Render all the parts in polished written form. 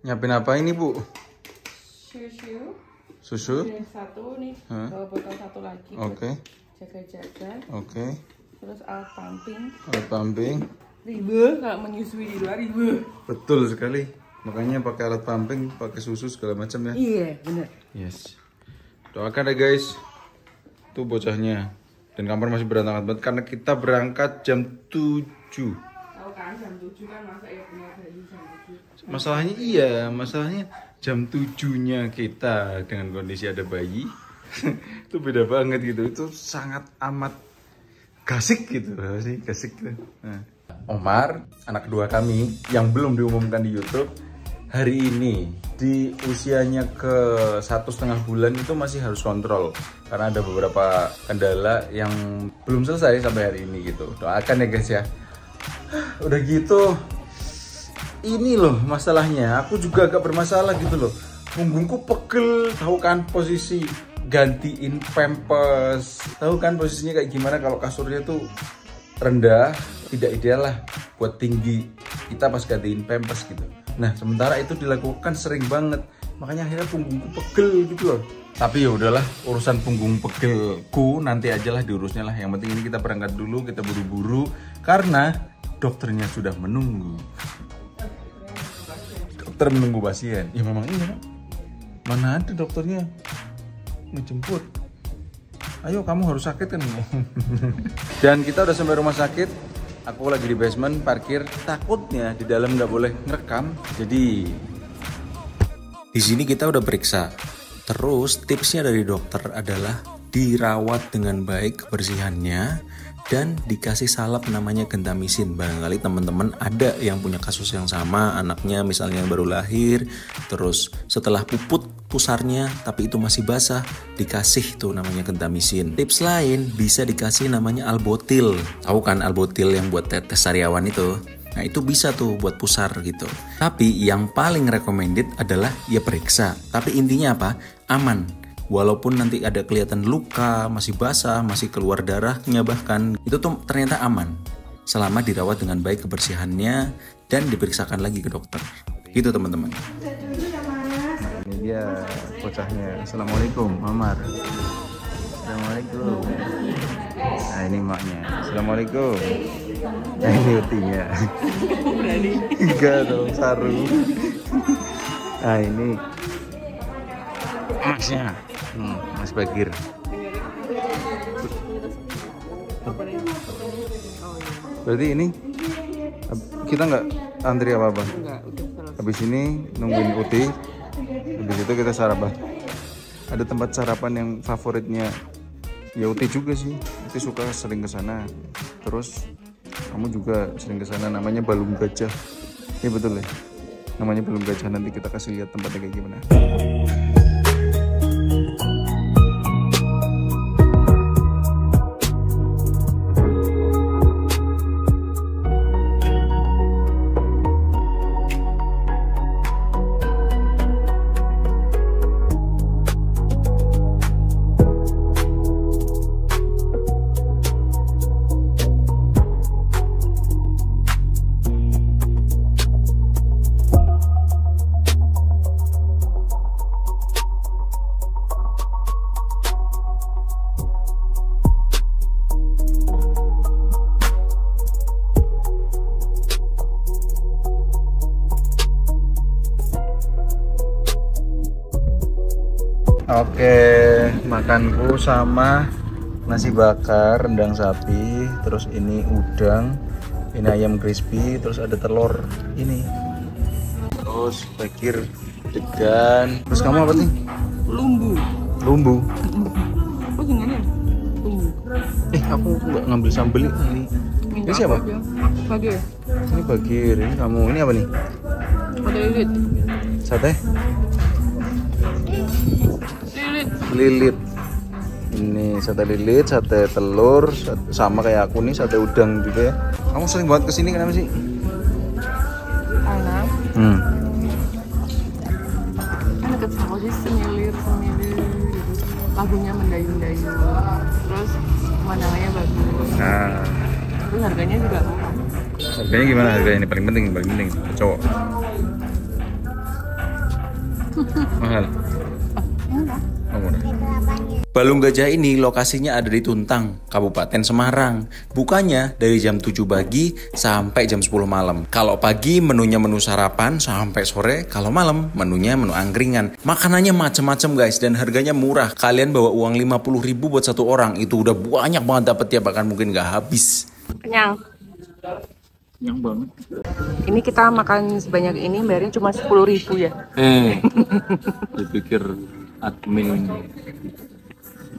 Nyiapin apa ini, Bu? Susu. Susu? Satu nih, bawa botol satu lagi. Oke. Jaga-jaga. Oke. Terus alat pumping. Alat pumping. Ribet kalau menyusui di luar ribet. Betul sekali. Makanya pakai alat pumping, pakai susu segala macam ya. Iya, benar. Yes. Doakan ya guys. Tuh bocahnya. Dan kamar masih berantakan banget karena kita berangkat jam 7. Tahu kan jam 7 kan masa ya punya bayi jam 7. Masalahnya iya, masalahnya jam 7-nya kita dengan kondisi ada bayi. Itu beda banget gitu. Itu sangat amat gasik gitu sih, gasik gitu. Nah. Omar, anak kedua kami yang belum diumumkan di YouTube, hari ini di usianya ke 1,5 bulan itu masih harus kontrol karena ada beberapa kendala yang belum selesai sampai hari ini gitu. Doakan ya guys ya. Udah gitu, ini loh masalahnya. Aku juga agak bermasalah gitu loh. Punggungku pegel, tahu kan posisi gantiin pampers. Tahu kan posisinya kayak gimana kalau kasurnya tuh rendah, tidak ideal lah buat tinggi kita pas gantiin pampers gitu. Nah, sementara itu dilakukan sering banget. Makanya akhirnya punggungku pegel gitu loh. Tapi ya udahlah, urusan punggung pegelku nanti aja lah diurusnya lah. Yang penting ini kita berangkat dulu, kita buru-buru karena dokternya sudah menunggu. Dokter menunggu pasien. Ya memang iya. Mana ada dokternya ngejemput. Ayo kamu harus sakit kan. Dan kita udah sampai rumah sakit. Aku lagi di basement parkir, takutnya di dalam nggak boleh ngerekam. Jadi di sini kita udah periksa. Terus tipsnya dari dokter adalah dirawat dengan baik kebersihannya dan dikasih salep namanya gentamisin. Barangkali teman-teman ada yang punya kasus yang sama, anaknya misalnya baru lahir, terus setelah puput pusarnya tapi itu masih basah, dikasih tuh namanya gentamisin. Tips lain bisa dikasih namanya albotil. Tahu kan albotil yang buat tetes sariawan itu? Nah itu bisa tuh buat pusar gitu. Tapi yang paling recommended adalah ya periksa. Tapi intinya apa? Aman. Walaupun nanti ada kelihatan luka, masih basah, masih keluar darahnya bahkan, itu tuh ternyata aman. Selama dirawat dengan baik kebersihannya dan diperiksakan lagi ke dokter. Gitu teman-teman. Ini dia bocahnya. Assalamualaikum, Omar. Assalamualaikum. Nah ini maknya. Assalamualaikum. Nah ini utinya. Berani. Enggak dong, Saru. Nah ini masnya. Mas Bagir. Berarti ini kita nggak antri apa-apa? Habis ini nungguin Uti. Habis itu kita sarapan. Ada tempat sarapan yang favoritnya ya Uti juga sih. Uti suka sering ke sana. Terus kamu juga sering ke sana, namanya Balung Gajah. Ini betul ya? Namanya Balung Gajah, nanti kita kasih lihat tempatnya kayak gimana. Oke, makanku sama nasi bakar, rendang sapi, terus ini udang, ini ayam crispy, terus ada telur ini, terus Bagir degan, terus kamu apa nih? Lumbu. Lumbu. Oh gimana? Lumbu. Aku nggak ngambil sambel ini. Ini siapa? Bagir. Ini Bagir, ini kamu, ini apa nih? Ada lilit. Sate? Lilit. Lilit. Ini sate lilit, sate telur, sama kayak aku nih, sate udang juga ya. Kamu sering banget kesini kenapa sih? Karena kan deket sama sih semilir gitu. Lagunya mendayu-mendayu. Terus pemandangannya bagus. Nah, Terus harganya juga murah. harganya gimana? Harganya ini paling penting cowok. Mahal. Oh, murah. Balung Gajah ini lokasinya ada di Tuntang, Kabupaten Semarang. Bukanya dari jam 7 pagi sampai jam 10 malam. Kalau pagi menunya menu sarapan sampai sore, kalau malam menunya menu angkringan. Makanannya macem-macem guys dan harganya murah. Kalian bawa uang 50.000 buat satu orang, itu udah banyak banget dapet ya, bahkan mungkin gak habis. Kenyang. Kenyang banget. Ini kita makan sebanyak ini bayarnya cuma 10.000 ya. Dipikir admin.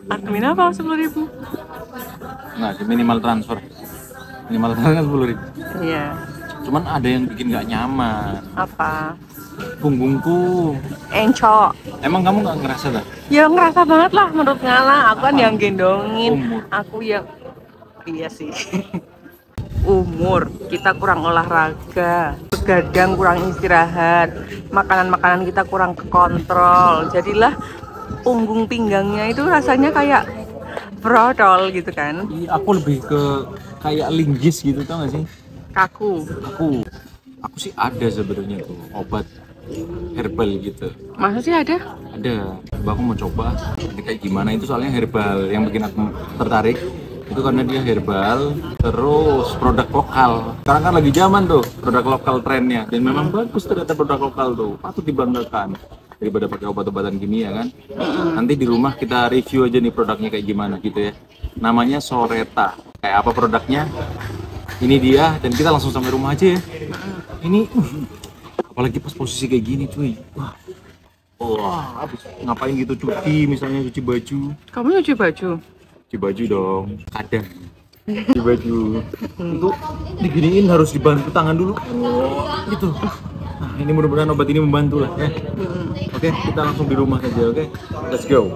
Admin apa 10.000? Nggak, minimal transfer. Minimal transfer 10.000. Iya. Cuman ada yang bikin nggak nyaman. Apa? Punggungku. Encok. Emang kamu nggak ngerasa dah? Ya ngerasa banget lah menurut Ngala. Aku kan yang gendongin. Umur. Aku yang... Iya sih. Umur. Kita kurang olahraga. Begadang, kurang istirahat. Makanan-makanan kita kurang kekontrol. Jadilah punggung pinggangnya itu rasanya kayak brotol gitu kan. Aku lebih ke kayak linggis gitu, tau gak sih? Kaku. Aku sih ada sebenarnya tuh obat herbal gitu. Masa sih ada? Ada. Aku mau coba. Ini kayak gimana itu, soalnya herbal yang bikin aku tertarik. Itu karena dia herbal, terus produk lokal. Sekarang kan lagi zaman tuh produk lokal trennya, dan memang bagus ternyata produk lokal tuh, patut dibanggakan daripada pakai obat-obatan kimia kan. Nanti di rumah kita review aja nih produknya kayak gimana gitu ya. Namanya Soreta. Kayak apa produknya? Ini dia, dan kita langsung sampai rumah aja ya. Ini apalagi pas posisi kayak gini cuy. Wah, habis ngapain gitu, cuci misalnya, cuci baju. Kamu nyuci baju? Cuci baju dong, kadang cuci baju itu diginiin harus dibantu tangan dulu gitu. Nah ini mudah-mudahan obat ini membantu lah ya. Oke, kita langsung di rumah saja. Oke, let's go.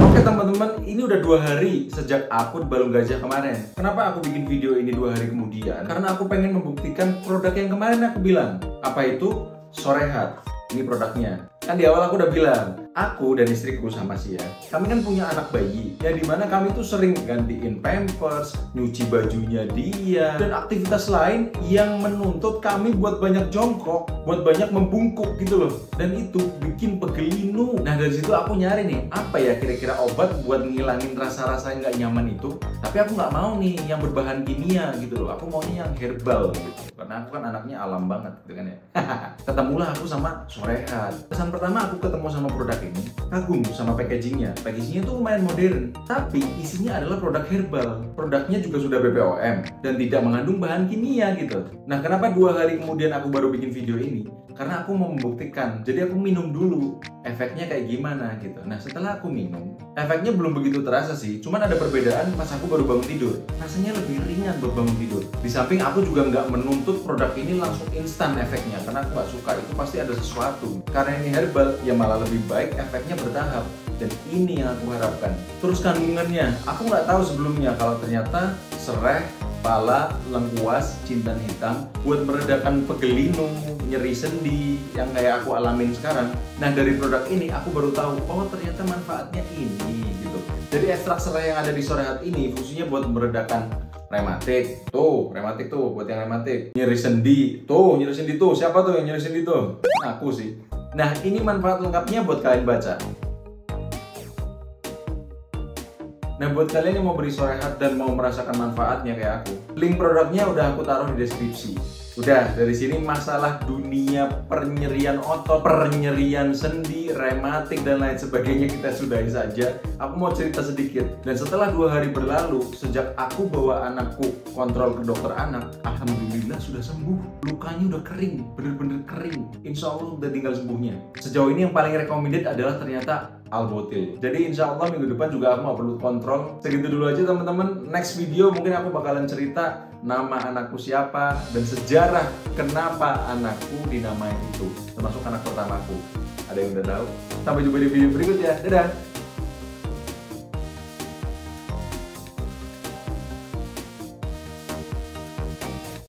Oke teman-teman, ini udah 2 hari sejak aku di Balung Gajah kemarin. Kenapa aku bikin video ini 2 hari kemudian? Karena aku pengen membuktikan produk yang kemarin aku bilang. Apa itu? Sorehat. Ini produknya. Kan di awal aku udah bilang, aku dan istriku sama sih ya, kami kan punya anak bayi, ya dimana kami tuh sering gantiin pampers, nyuci bajunya dia, dan aktivitas lain yang menuntut kami buat banyak jongkok, buat banyak membungkuk gitu loh. Dan itu bikin pegelinu. Nah dari situ aku nyari nih, apa ya kira-kira obat buat ngilangin rasa-rasa yang gak nyaman itu. Tapi aku nggak mau nih yang berbahan kimia gitu loh, aku maunya yang herbal gitu. Karena aku kan anaknya alam banget gitu kan ya. Ketemulah aku sama Sorehat. Pesan pertama aku ketemu sama produk ini, kagum sama packagingnya. Packagingnya tuh lumayan modern, tapi isinya adalah produk herbal. Produknya juga sudah BPOM dan tidak mengandung bahan kimia gitu. Nah kenapa 2 hari kemudian aku baru bikin video ini? Karena aku mau membuktikan. Jadi aku minum dulu efeknya kayak gimana gitu. Nah setelah aku minum, efeknya belum begitu terasa sih. Cuman ada perbedaan pas aku baru bangun tidur. Rasanya lebih ringan buat bangun tidur. Di samping aku juga nggak menuntut produk ini langsung instan efeknya, karena aku nggak suka. Itu pasti ada sesuatu. Karena ini herbal, ya malah lebih baik efeknya bertahap. Dan ini yang aku harapkan. Terus kandungannya, aku nggak tahu sebelumnya kalau ternyata sereh, pala, lengkuas, jintan hitam buat meredakan pegelinu, nyeri sendi yang kayak aku alamin sekarang. Nah dari produk ini aku baru tahu, oh ternyata manfaatnya ini gitu. Jadi ekstrak serai yang ada di Sorehat ini fungsinya buat meredakan rematik tuh buat yang rematik, nyeri sendi tuh, siapa tuh yang nyeri sendi tuh? Aku sih. Nah ini manfaat lengkapnya buat kalian baca. Nah buat kalian yang mau beri Sorehat dan mau merasakan manfaatnya kayak aku, link produknya udah aku taruh di deskripsi. Udah, dari sini masalah dunia penyerian otot, penyerian sendi, rematik dan lain sebagainya kita sudahi saja. Aku mau cerita sedikit. Dan setelah 2 hari berlalu, sejak aku bawa anakku kontrol ke dokter anak, alhamdulillah sudah sembuh. Lukanya udah kering, bener-bener kering. Insya Allah udah tinggal sembuhnya. Sejauh ini yang paling recommended adalah ternyata Albotil. Jadi insya Allah minggu depan juga aku mau perlu kontrol. Segitu dulu aja teman-teman. Next video mungkin aku bakalan cerita nama anakku siapa dan sejarah kenapa anakku dinamai itu, termasuk anak pertamaku. Ada yang udah tahu? Sampai jumpa di video berikutnya. Dadah.